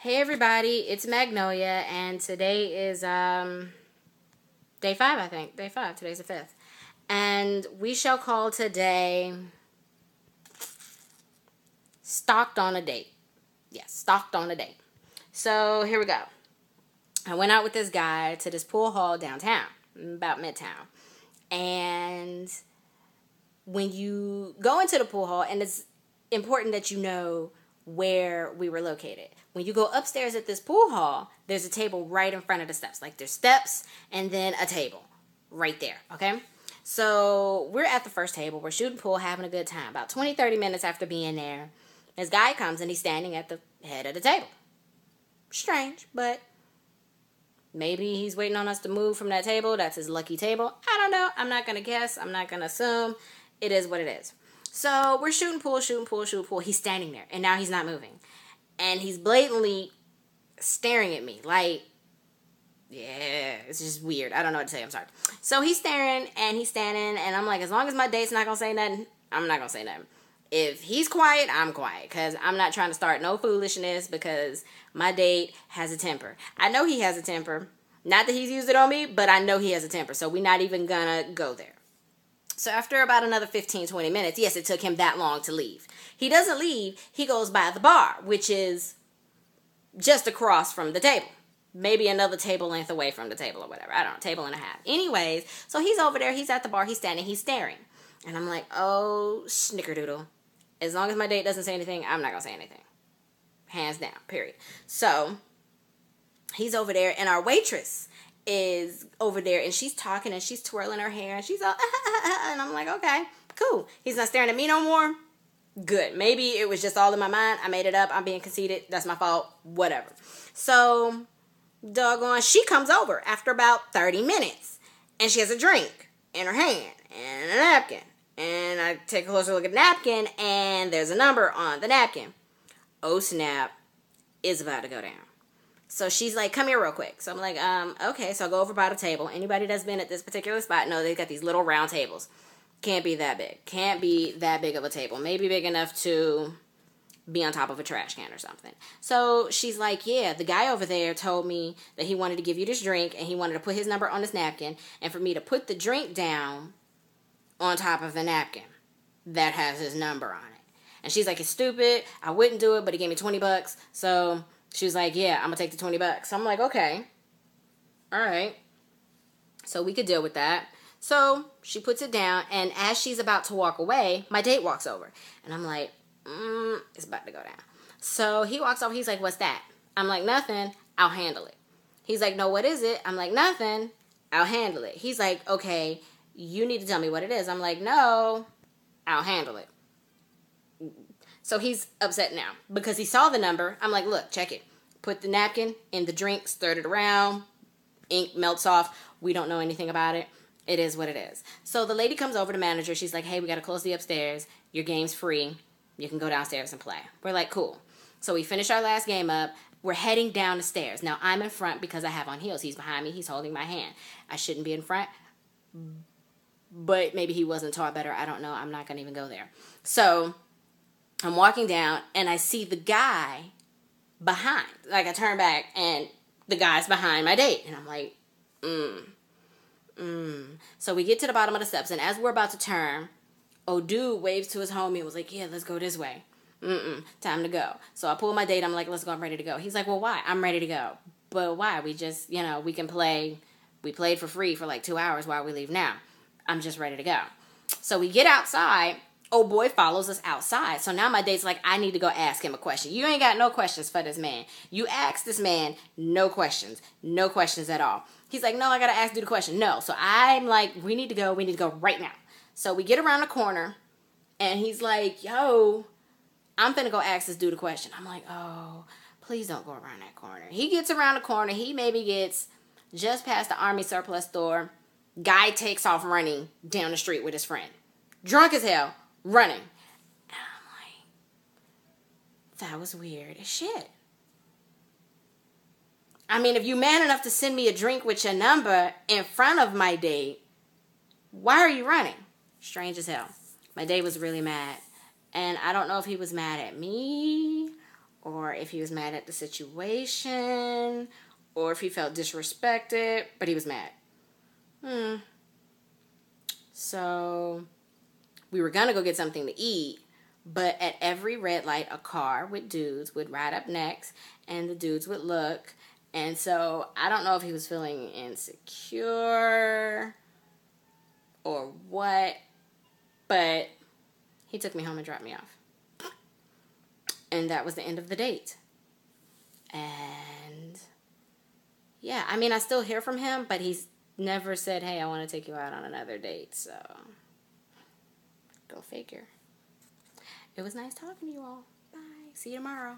Hey everybody, it's Magnolia, and today is day 5, I think. Day 5. Today's the 5th. And we shall call today Stalked on a Date. Yes, Stalked on a Date. So here we go. I went out with this guy to this pool hall downtown, about Midtown. And when you go into the pool hall, and it's important that you know where we were located. When you go upstairs at this pool hall, there's a table right in front of the steps. Like there's steps and then a table right there, okay? So we're at the first table. We're shooting pool, having a good time. About 20, 30 minutes after being there, this guy comes and he's standing at the head of the table. Strange, but maybe he's waiting on us to move from that table. That's his lucky table. I don't know. I'm not going to guess. I'm not going to assume. It is what it is. So we're shooting pool. He's standing there, and now he's not moving. And he's blatantly staring at me like, yeah, it's just weird. I don't know what to say. I'm sorry. So he's staring, and he's standing, and I'm like, as long as my date's not going to say nothing, I'm not going to say nothing. If he's quiet, I'm quiet, because I'm not trying to start no foolishness, because my date has a temper. I know he has a temper. Not that he's used it on me, but I know he has a temper, so we're not even going to go there. So after about another 15, 20 minutes, yes, it took him that long to leave. He doesn't leave. He goes by the bar, which is just across from the table. Maybe another table length away from the table or whatever. I don't know, table and a half. Anyways, so he's over there. He's at the bar. He's standing. He's staring. And I'm like, oh, snickerdoodle. As long as my date doesn't say anything, I'm not going to say anything. Hands down, period. So he's over there, and our waitress is over there, and she's talking, and she's twirling her hair, and she's all, and I'm like, okay, cool. He's not staring at me no more. Good. Maybe it was just all in my mind. I made it up. I'm being conceited. That's my fault. Whatever. So, doggone, she comes over after about 30 minutes, and she has a drink in her hand and a napkin. And I take a closer look at the napkin, and there's a number on the napkin. Oh, snap. It's about to go down. So she's like, come here real quick. So I'm like, okay. So I go over by the table. Anybody that's been at this particular spot, no, they've got these little round tables. Can't be that big. Can't be that big of a table. Maybe big enough to be on top of a trash can or something. So she's like, yeah, the guy over there told me that he wanted to give you this drink, and he wanted to put his number on this napkin, and for me to put the drink down on top of the napkin that has his number on it. And she's like, it's stupid. I wouldn't do it, but he gave me $20. So she was like, yeah, I'm going to take the $20. So I'm like, okay. All right. So we could deal with that. So she puts it down, and as she's about to walk away, my date walks over. And I'm like, it's about to go down. So he walks over. He's like, what's that? I'm like, nothing. I'll handle it. He's like, no, what is it? I'm like, nothing. I'll handle it. He's like, okay, you need to tell me what it is. I'm like, no, I'll handle it. So he's upset now because he saw the number. I'm like, look, check it. Put the napkin in the drink, stirred it around, ink melts off. We don't know anything about it. It is what it is. So the lady comes over to manager. She's like, hey, we got to close the upstairs. Your game's free. You can go downstairs and play. We're like, cool. So we finish our last game up. We're heading down the stairs. Now I'm in front because I have on heels. He's behind me. He's holding my hand. I shouldn't be in front, but maybe he wasn't taught better. I don't know. I'm not going to even go there. So I'm walking down, and I see the guy behind. Like, I turn back, and the guy's behind my date. And I'm like, So we get to the bottom of the steps, and as we're about to turn, old dude waves to his homie and was like, yeah, let's go this way. Time to go. So I pull my date. I'm like, let's go. I'm ready to go. He's like, well, why? I'm ready to go. But why? We just, we can play. We played for free for like 2 hours. Why we leave now? I'm just ready to go. So we get outside. Oh boy follows us outside. So now my date's like, I need to go ask him a question. You ain't got no questions for this man. You ask this man no questions. No questions at all. He's like, no, I got to ask you the question. No. So I'm like, we need to go right now. So we get around the corner, and he's like, yo, I'm finna go ask this dude a question. I'm like, oh, please don't go around that corner. He gets around the corner. He maybe gets just past the Army surplus store. Guy takes off running down the street with his friend. Drunk as hell. Running. And I'm like, that was weird as shit. I mean, if you man enough to send me a drink with your number in front of my date, why are you running? Strange as hell. My date was really mad. And I don't know if he was mad at me or or if he was mad at the situation, or if he felt disrespected, but he was mad. So we were going to go get something to eat, but at every red light, a car with dudes would ride up next, and the dudes would look. And so I don't know if he was feeling insecure or what, but he took me home and dropped me off. And that was the end of the date. And yeah, I mean, I still hear from him, but he's never said, hey, I want to take you out on another date. So go figure. It was nice talking to you all. Bye. See you tomorrow.